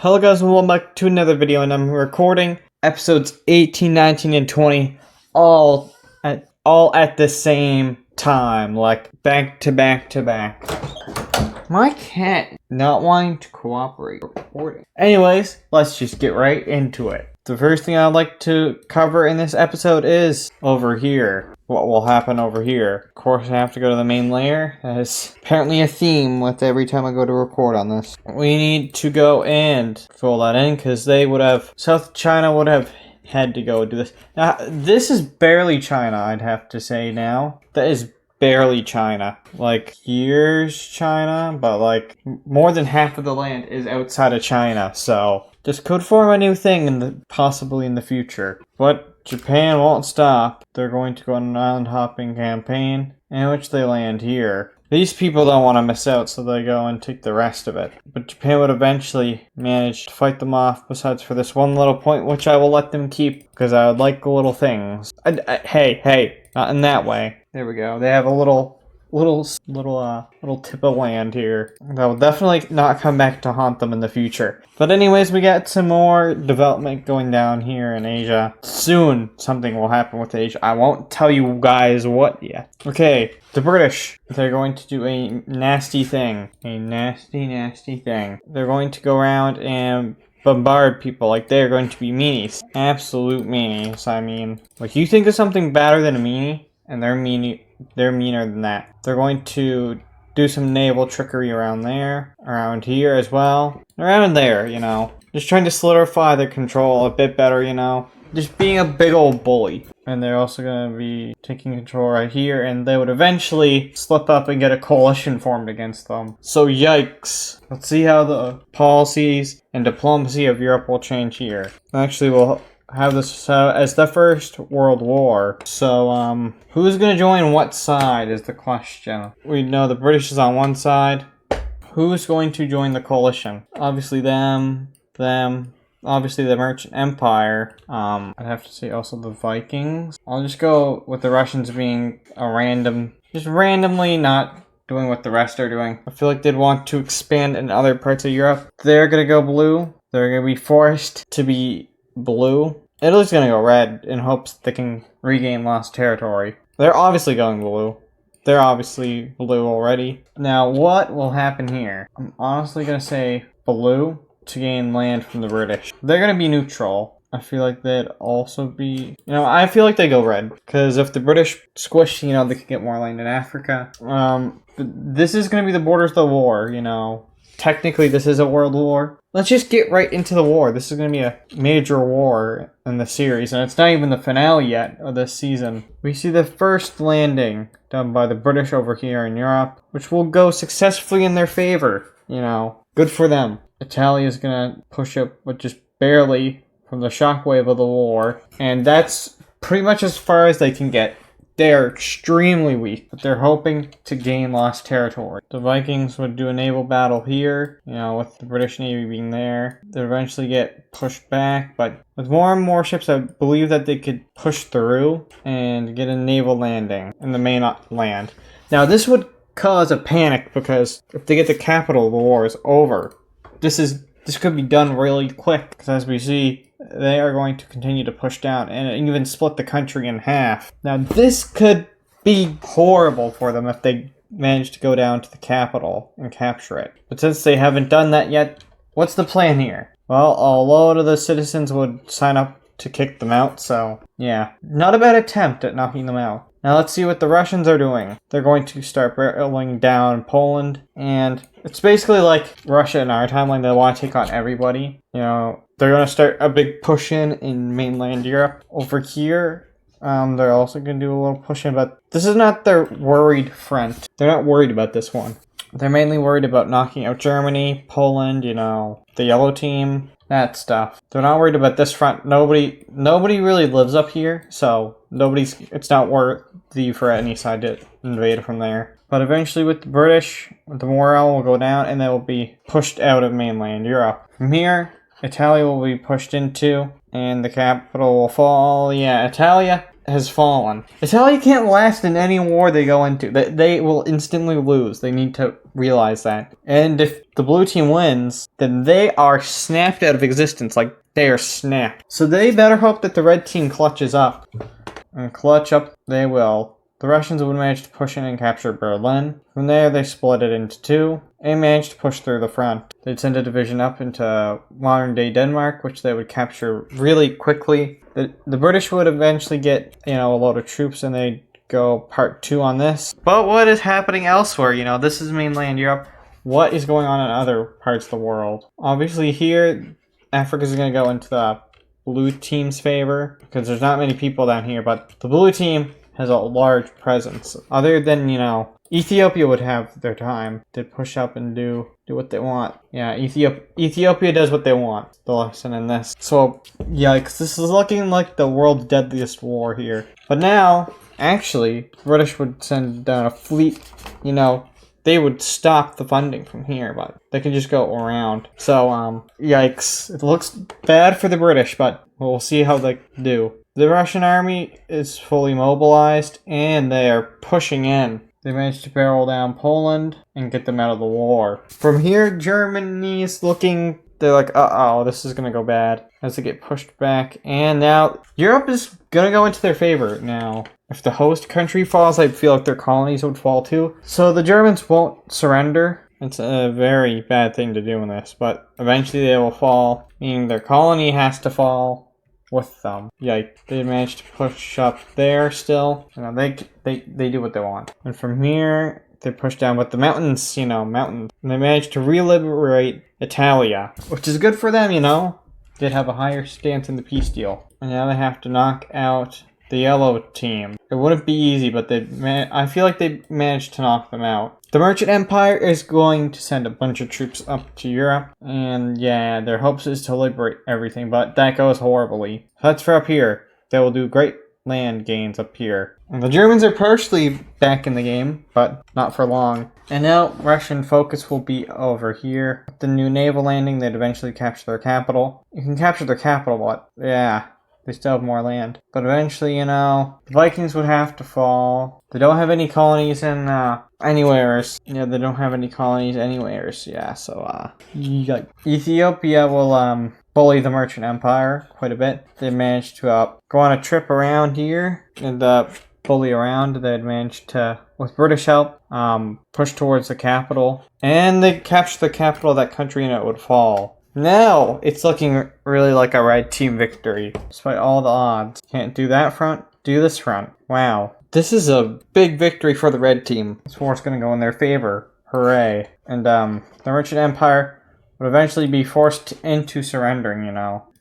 Hello guys and welcome back to another video, and I'm recording episodes 18, 19, and 20 all at the same time, like back to back to back. My cat not wanting to cooperate recording. Anyways, let's just get right into it. The first thing I'd like to cover in this episode is over here. What will happen over here? Of course, I have to go to the main layer. That is apparently a theme with every time I go to record on this. We need to go and fill that in because South China would have had to go do this. Now, this is barely China, I'd have to say now. That is barely China. Like, here's China, but like more than half of the land is outside of China, so this could form a new thing possibly in the future. But Japan won't stop. They're going to go on an island hopping campaign in which they land here. These people don't want to miss out, so they go and take the rest of it. But Japan would eventually manage to fight them off, besides for this one little point, which I will let them keep, because I would like little things. Hey, not in that way. There we go. They have a little tip of land here that will definitely not come back to haunt them in the future. But anyways, we got some more development going down here in Asia. Soon something will happen with Asia. I won't tell you guys what yet. Okay, the British, they're going to do a nasty thing. A nasty thing. They're going to go around and bombard people like they're going to be meanies. Absolute meanies. I mean, like, you think of something better than a meanie, and they're meaner than that. They're going to do some naval trickery around there, around here as well. Around there, you know. Just trying to solidify their control a bit better, you know. Just being a big old bully. And they're also going to be taking control right here, and they would eventually slip up and get a coalition formed against them. So yikes. Let's see how the policies and diplomacy of Europe will change here. Actually, we'll have this as the First World War. So, who's going to join what side is the question. We know the British is on one side. Who's going to join the coalition? Obviously them, obviously the Merchant Empire. I'd have to say also the Vikings. I'll just go with the Russians being just randomly not doing what the rest are doing. I feel like they'd want to expand in other parts of Europe. They're going to go blue. They're going to be forced to be blue. Italy's gonna go red in hopes they can regain lost territory. They're obviously going blue. They're obviously blue already. Now, what will happen here? I'm honestly gonna say blue to gain land from the British. They're gonna be neutral. I feel like they'd also be... I feel like they go red. Because if the British squish, they can get more land in Africa. This is gonna be the borders of the war, Technically, this is a world war. Let's just get right into the war. This is going to be a major war in the series, and it's not even the finale yet of this season. We see the first landing done by the British over here in Europe, which will go successfully in their favor. Good for them. Italy is going to push up, but just barely from the shockwave of the war, and that's pretty much as far as they can get. They're extremely weak, but they're hoping to gain lost territory. The Vikings would do a naval battle here, with the British Navy being there. They'd eventually get pushed back, but with more and more ships, I believe that they could push through and get a naval landing in the main land. Now, this would cause a panic because if they get the capital, the war is over. This could be done really quick, because as we see, they are going to continue to push down and even split the country in half. Now, this could be horrible for them if they manage to go down to the capital and capture it. But since they haven't done that yet, what's the plan here? Well, a load of the citizens would sign up to kick them out, so yeah. Not a bad attempt at knocking them out. Now let's see what the Russians are doing. They're going to start barreling down Poland, and it's basically like Russia in our timeline. They want to take on everybody. They're going to start a big push in mainland Europe. Over here, they're also going to do a little push in, but this is not their worried front. They're not worried about this one. They're mainly worried about knocking out Germany, Poland, the yellow team, that stuff. They're not worried about this front. Nobody really lives up here, so it's not worthy for any side to invade from there. But eventually with the British, the morale will go down and they will be pushed out of mainland Europe. From here, Italy will be pushed into, and the capital will fall. Yeah, has fallen. Italia can't last in any war they go into. They will instantly lose. They need to realize that. And if the blue team wins, then they are snapped out of existence. Like, they are snapped. So they better hope that the red team clutches up. And clutch up they will. The Russians would manage to push in and capture Berlin. From there, they split it into two and managed to push through the front. They'd send a division up into modern-day Denmark, which they would capture really quickly. The British would eventually get, a load of troops, and they'd go part 2 on this. But what is happening elsewhere? This is mainland Europe. What is going on in other parts of the world? Obviously here, Africa is going to go into the blue team's favor, because there's not many people down here, but the blue team has a large presence. Other than, Ethiopia would have their time to push up and do what they want. Yeah, Ethiopia does what they want. The lesson in this. So, yikes, this is looking like the world's deadliest war here. But now, actually, the British would send down a fleet, they would stop the funding from here, but they can just go around. So, yikes. It looks bad for the British, but we'll see how they do. The Russian army is fully mobilized, and they are pushing in. They managed to barrel down Poland and get them out of the war. From here, Germany's looking, they're like, uh-oh, this is going to go bad, as they get pushed back. And now, Europe is going to go into their favor now. If the host country falls, I feel like their colonies would fall too. So the Germans won't surrender. It's a very bad thing to do in this, but eventually they will fall, meaning their colony has to fall with them. Yikes. They managed to push up there still. They do what they want. And from here, they push down with the mountains, mountains. And they managed to re-liberate Italia, which is good for them, They'd have a higher stance in the peace deal. And now they have to knock out the yellow team. It wouldn't be easy, but I feel like they managed to knock them out. The Merchant Empire is going to send a bunch of troops up to Europe. And yeah, their hopes is to liberate everything, but that goes horribly. So that's for up here. They will do great land gains up here. And the Germans are partially back in the game, but not for long. And now Russian focus will be over here. With the new naval landing, they'd eventually capture their capital. You can capture their capital, but yeah, they still have more land. But eventually, the Vikings would have to fall. They don't have any colonies in anywheres. Yeah, they don't have any colonies anywheres. Yeah, so Ethiopia will bully the Merchant Empire quite a bit. They managed to go on a trip around here and bully around. They'd managed to, with British help, push towards the capital. And they captured the capital of that country and it would fall. Now, it's looking really like a red team victory, despite all the odds. Can't do that front, do this front. Wow. This is a big victory for the red team. This war's gonna go in their favor. Hooray. And, the Merchant Empire would eventually be forced into surrendering,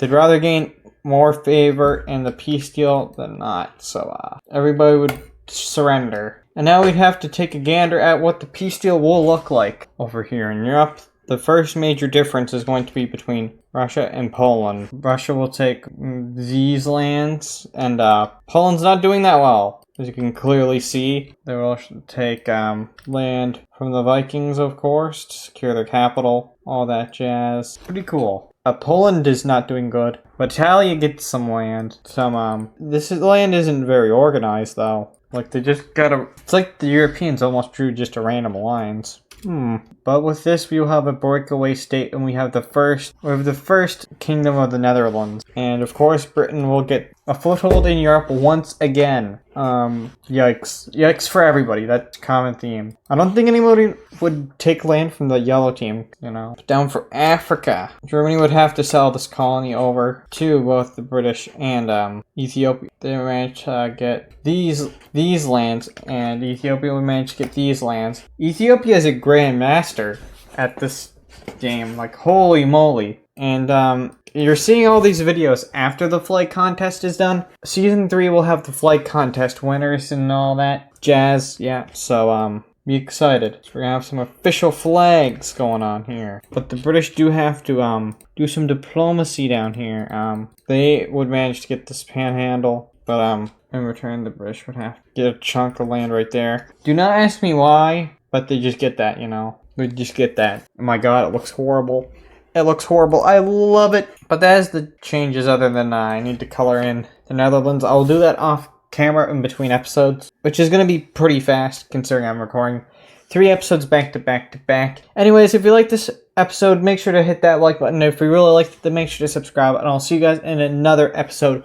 They'd rather gain more favor in the peace deal than not. So, everybody would surrender. And now we'd have to take a gander at what the peace deal will look like over here in Europe. The first major difference is going to be between Russia and Poland. Russia will take these lands, and Poland's not doing that well. As you can clearly see, they will take land from the Vikings, of course, to secure their capital, all that jazz. Pretty cool. Poland is not doing good, but Italia gets some land. This land isn't very organized, though. Like, they just it's like the Europeans almost drew just a random alliance. But with this, we will have a breakaway state, and we have the first kingdom of the Netherlands. And of course, Britain will get a foothold in Europe once again. Yikes. Yikes for everybody. That's a common theme. I don't think anybody would take land from the yellow team, But down for Africa. Germany would have to sell this colony over to both the British and Ethiopia. They managed to get these lands, and Ethiopia would manage to get these lands. Ethiopia is a grand master at this game. Like, holy moly. And you're seeing all these videos after the flag contest is done. Season 3 will have the flag contest winners and all that jazz. Yeah, so be excited. So we're gonna have some official flags going on here. But the British do have to do some diplomacy down here. They would manage to get this panhandle, but in return the British would have to get a chunk of land right there. Do not ask me why, but they just get that, They just get that. Oh my god, it looks horrible. It looks horrible. I love it. But that is the changes, other than I need to color in the Netherlands. I'll do that off camera in between episodes, which is going to be pretty fast considering I'm recording 3 episodes back to back to back. Anyways, if you like this episode, make sure to hit that like button. If you really liked it, then make sure to subscribe, and I'll see you guys in another episode